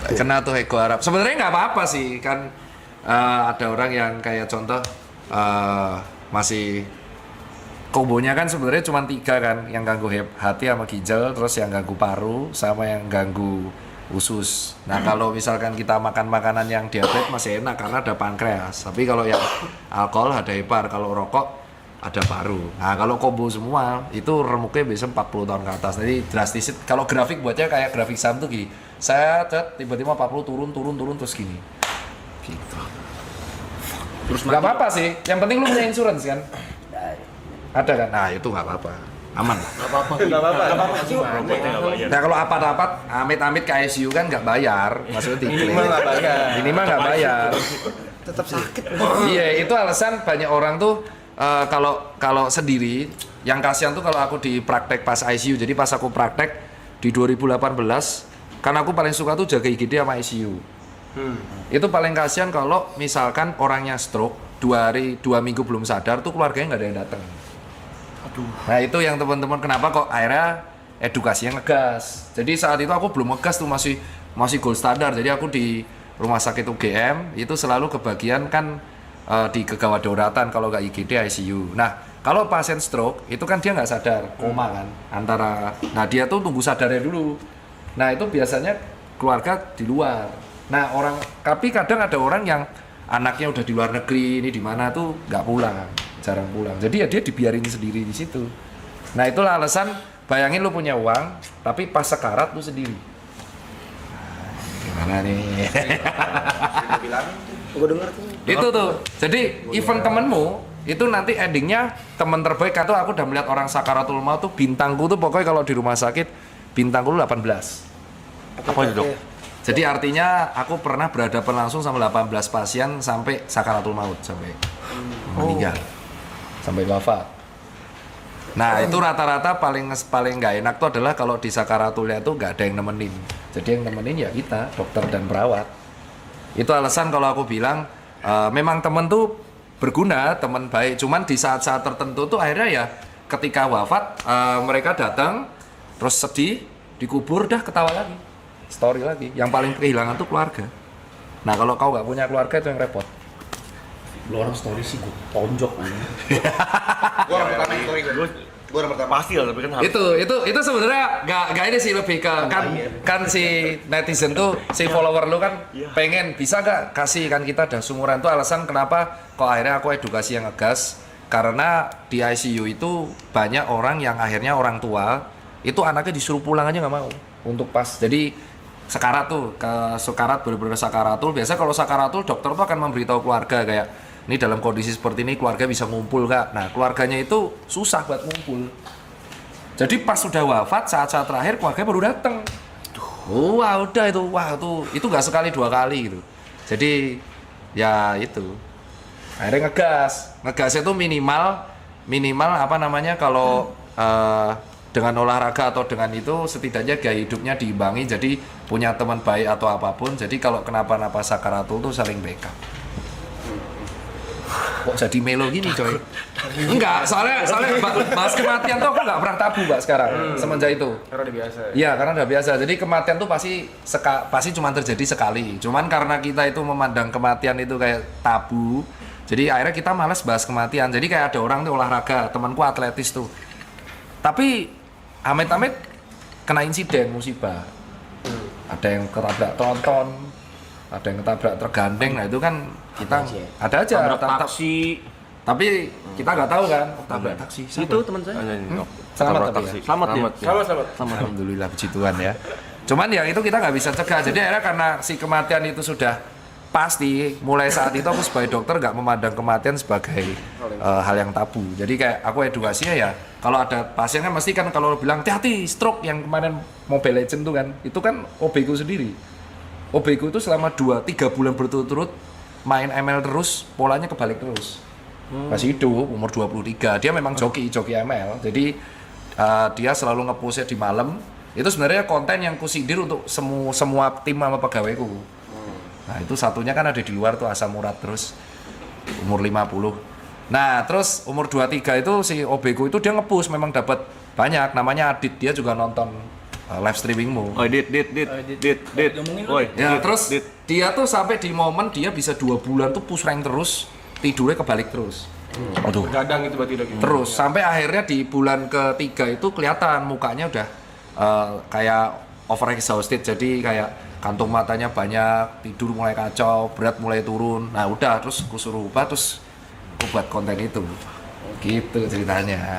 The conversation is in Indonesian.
Kena tuh ego Arab. Sebenarnya nggak apa-apa sih kan. Ada orang yang kayak contoh masih kombonya kan sebenarnya cuma 3 kan, yang ganggu hati sama ginjal, terus yang ganggu paru, sama yang ganggu usus. Nah kalau misalkan kita makan makanan yang diabetes masih enak karena ada pankreas. Tapi kalau yang alkohol ada hepar, kalau rokok ada paru. Nah kalau kombo semua itu remuknya biasa 40 tahun ke atas. Jadi drastis. Kalau grafik buatnya kayak grafik saham tuh gini. Saya tiba-tiba 40 turun terus gini. Gitu. Terus nggak apa-apa sih. Yang penting lu punya insurance kan? Ada kan? Nah itu nggak apa-apa. Aman. Nggak apa-apa. Nah kalau apa-apa, amit-amit ke ICU kan nggak bayar. Maksudnya diklaim. Minimal nggak bayar. Tetap sakit. Iya itu alasan banyak orang tuh kalau sendiri. Yang kasihan tuh kalau aku di praktek pas ICU. Jadi pas aku praktek di 2018, kan aku paling suka tuh jaga IGD sama ICU. Itu paling kasihan kalau misalkan orangnya stroke 2 minggu belum sadar tuh keluarganya nggak ada yang datang. Nah itu yang teman-teman kenapa kok akhirnya edukasinya ngegas. Jadi saat itu aku belum ngegas tuh masih gold standar. Jadi aku di rumah sakit UGM itu selalu kebagian kan di kegawat dauratan kalau nggak IGD ICU. Nah kalau pasien stroke itu kan dia nggak sadar koma kan nah dia tuh tunggu sadarnya dulu. Nah itu biasanya keluarga di luar. Nah tapi kadang ada orang yang anaknya udah di luar negeri, ini di mana tuh nggak pulang, jarang pulang. Jadi ya dia dibiarin sendiri di situ. Nah itulah alasan, bayangin lu punya uang, tapi pas sekarat lu sendiri. Nah, gimana nih? Gue denger tuh. Itu tuh. Jadi event temenmu itu nanti endingnya teman terbaik. Atau aku udah melihat orang sakaratul maut tuh bintangku tuh pokoknya kalau di rumah sakit bintangku 18. Apa itu dok? Jadi artinya aku pernah berhadapan langsung sama 18 pasien sampai sakaratul maut, sampai meninggal, sampai wafat. Nah itu rata-rata paling nggak enak tuh adalah kalau di sakaratulnya tuh nggak ada yang nemenin. Jadi yang nemenin ya kita, dokter dan perawat. Itu alasan kalau aku bilang memang temen tuh berguna, teman baik. Cuman di saat-saat tertentu tuh akhirnya ya ketika wafat mereka datang terus sedih, dikubur, dah ketawa lagi. Story lagi, yang paling kehilangan tuh keluarga. Nah kalau kau nggak punya keluarga itu yang repot. Lu orang story sih gue tonjok aja. Gue orang pertama story gue. Gue orang pertama. Pasti lah, tapi kan harus. Itu sebenarnya nggak ini sih, lebih ke kan si netizen tuh si follower lu kan pengen bisa nggak kasih kan, kita udah sumuran tuh alasan kenapa kok akhirnya aku edukasi yang ngegas. Karena di ICU itu banyak orang yang akhirnya orang tua itu anaknya disuruh pulang aja nggak mau untuk pas. Jadi sekarat tuh, ke sekarat bener-bener sakaratul. Biasa kalau sakaratul dokter tuh akan memberitahu keluarga kayak ini dalam kondisi seperti ini keluarga bisa ngumpul kak. Nah keluarganya itu susah buat ngumpul. Jadi pas sudah wafat saat-saat terakhir keluarga baru datang. Wah udah itu nggak sekali 2 kali gitu. Jadi ya itu akhirnya ngegas itu minimal apa namanya kalau dengan olahraga atau dengan itu setidaknya gaya hidupnya diimbangi, jadi punya teman baik atau apapun. Jadi kalau kenapa-napa sakaratul tuh saling backup. Kok jadi melo gini coy? Enggak, soalnya bahas kematian tuh aku nggak pernah tabu mbak sekarang semenjak itu. Karena udah biasa. Iya karena udah biasa. Jadi kematian tuh pasti cuma terjadi sekali. Cuman karena kita itu memandang kematian itu kayak tabu, jadi akhirnya kita malas bahas kematian. Jadi kayak ada orang tuh olahraga, temanku atletis tuh. Tapi amit-amit kena insiden musibah. Ada yang ketabrak tronton, ada yang ketabrak tergandeng. Nah itu kan kita ada aja Tabrak taksi. tapi kita nggak tahu kan tabrak taksi. Itu teman saya. Selamat tapi taksi. ya. Selamat ya. Selamat. Alhamdulillah puji Tuhan ya. Cuman ya itu kita nggak bisa cegah. Jadi akhirnya karena si kematian itu sudah pasti, mulai saat itu aku sebagai dokter nggak memandang kematian sebagai hal yang tabu. Jadi kayak aku edukasinya ya, kalau ada pasien kan mesti kan kalau bilang hati-hati stroke yang kemarin Mobile Legend tuh kan, itu kan OB-ku sendiri. OB-ku itu selama 2-3 bulan berturut-turut main ML terus, polanya kebalik terus. Masih hidup, umur 23, dia memang joki ML. Jadi dia selalu nge-push di malam. Itu sebenarnya konten yang kusindir untuk semua tim sama pegawaiku. Nah itu satunya kan ada di luar tuh Asam Murad terus umur 50. Nah terus umur 23 itu si OB ku itu dia nge-push memang dapat banyak, namanya Adit, dia juga nonton live streamingmu. Oh, dit. Ngomongin lu, Woi, Ya, Dit, terus Dit. dia tuh sampai di momen dia bisa 2 bulan tuh push rank terus, tidurnya kebalik terus. Gadang itu berarti udah gitu. Terus sampai akhirnya di bulan ketiga itu kelihatan mukanya udah kayak over exhausted, jadi kayak kantung matanya banyak, tidur mulai kacau, berat mulai turun. Nah udah, terus aku suruh ubah, terus aku buat konten itu. Gitu ceritanya.